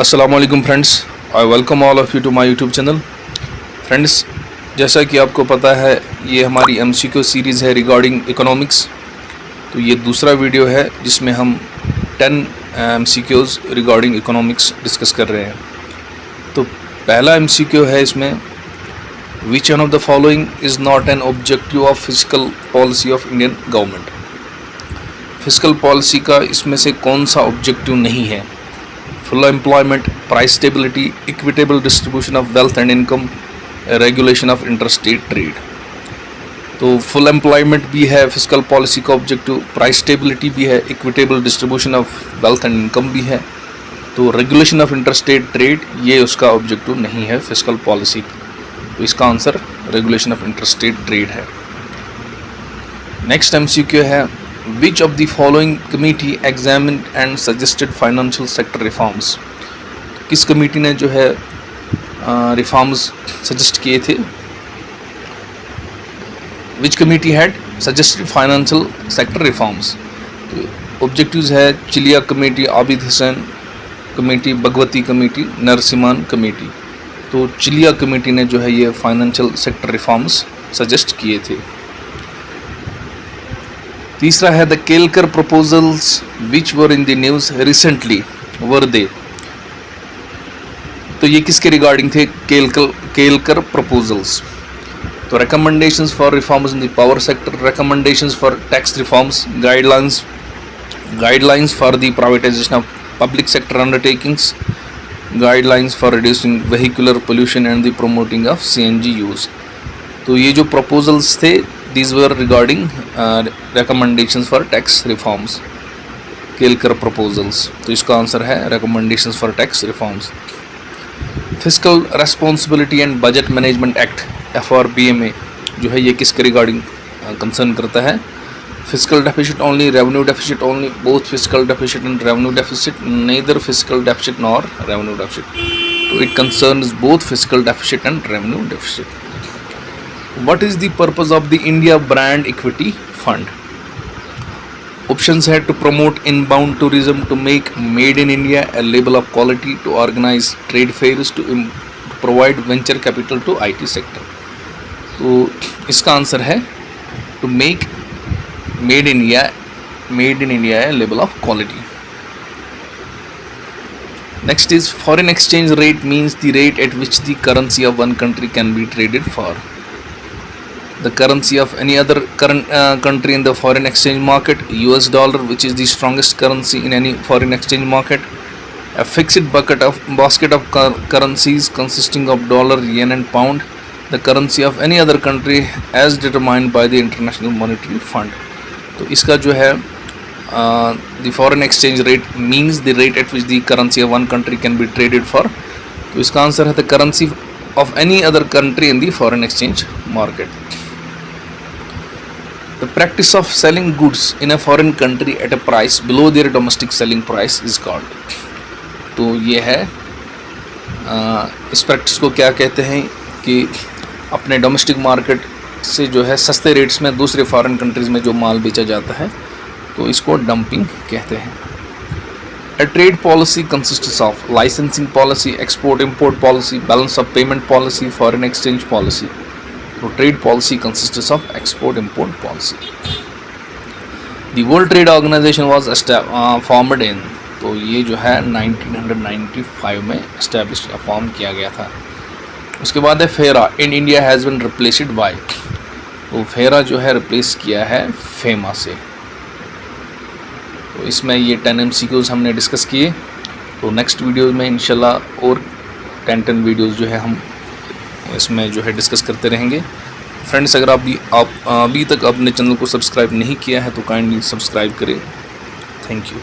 अस्सलाम वालेकुम friends, I welcome all of you to my YouTube channel. Friends, जैसा कि आपको पता है ये हमारी एमसीक्यू सीरीज़ है रिगार्डिंग इकोनॉमिक्स। तो ये दूसरा वीडियो है जिसमें हम 10 एमसीक्यूज़ रिगार्डिंग इकोनॉमिक्स डिस्कस कर रहे हैं। तो पहला एमसीक्यू है इसमें, which one of the following is not an objective of physical policy of Indian government. Physical policy का इसमें से कौन सा ऑब्जेक्टिव नहीं है? Full employment, price stability, equitable distribution of wealth and income, regulation of interstate trade. तो full employment भी है फिजिकल पॉलिसी का ऑब्जेक्टिव, प्राइस स्टेबिलिटी भी है, equitable distribution of wealth and income भी है। तो रेगुलेशन ऑफ इंटरस्टेट ट्रेड ये उसका ऑब्जेक्टिव नहीं है फिजिकल पॉलिसी। तो इसका answer regulation of interstate trade है। नेक्स्ट एमसीक्यू है, Which of the following committee examined and suggested financial sector reforms? किस कमेटी ने जो है रिफॉर्म्स सजेस्ट किए थे? Which committee had suggested financial sector reforms? तो ऑब्जेक्टिव्स है Chelliah committee, Abid Hussain committee, Bhagwati committee, Narasimhan committee. तो चिलिया कमेटी ने जो है ये फाइनेंशियल सेक्टर रिफॉर्म्स सजेस्ट किए थे। तीसरा है, the Kelkar proposals which were in the news recently were they. तो ये किसके रिगार्डिंग थे? केलकर प्रपोजल्स। तो recommendations for reforms in the power sector, recommendations for tax reforms, guidelines for the privatisation of public sector undertakings, guidelines for reducing vehicular pollution and the promoting of CNG use. तो ये जो proposals थे these were regarding recommendations for tax reforms, Kelkar proposals। तो इसका answer है recommendations for tax reforms। Fiscal Responsibility and Budget Management Act FRBMA जो है ये किसके रिगार्डिंग कंसर्न करता है? Fiscal deficit only, revenue deficit only, both fiscal deficit and revenue deficit, neither fiscal deficit nor revenue deficit। तो it concerns both fiscal deficit and revenue deficit। What is the purpose of the India Brand Equity Fund? Options है, to promote inbound tourism, to make made in India a label of quality, to organize trade fairs, to provide venture capital to IT sector। तो इसका answer है to make made in India a label of quality। Next is, foreign exchange rate means the rate at which the currency of one country can be traded for the currency of any other country in the foreign exchange market, US dollar, which is the strongest currency in any foreign exchange market, a fixed basket of currencies consisting of dollar, yen and pound, the currency of any other country as determined by the International Monetary Fund। तो इसका जो है the foreign exchange rate means the rate at which the currency of one country can be traded for। तो इसका answer है the currency of any other country in the foreign exchange market। The practice of selling goods in a foreign country at a price below their domestic selling price is called। तो ये है इस practice को क्या कहते हैं कि अपने डोमेस्टिक मार्केट से जो है सस्ते रेट्स में दूसरे फॉरेन कंट्रीज़ में जो माल बेचा जाता है तो इसको डंपिंग कहते हैं। A trade policy consists of licensing policy, export import policy, balance of payment policy, foreign exchange policy। तो trade policy consists of export import policy. The world trade organization was formed in, तो ये जो है 1995 में establish form किया गया था। उसके बाद है फेरा, in India has been replaced by. तो फेरा जो है रिप्लेस किया है फेमा से। तो इसमें ये 10 MCQs हमने डिस्कस किए। तो नेक्स्ट वीडियो में इंशाल्लाह और 10 वीडियोज़ जो है हम इसमें जो है डिस्कस करते रहेंगे। फ्रेंड्स, अगर आप अभी तक अपने चैनल को सब्सक्राइब नहीं किया है तो काइंडली सब्सक्राइब करें। Thank you.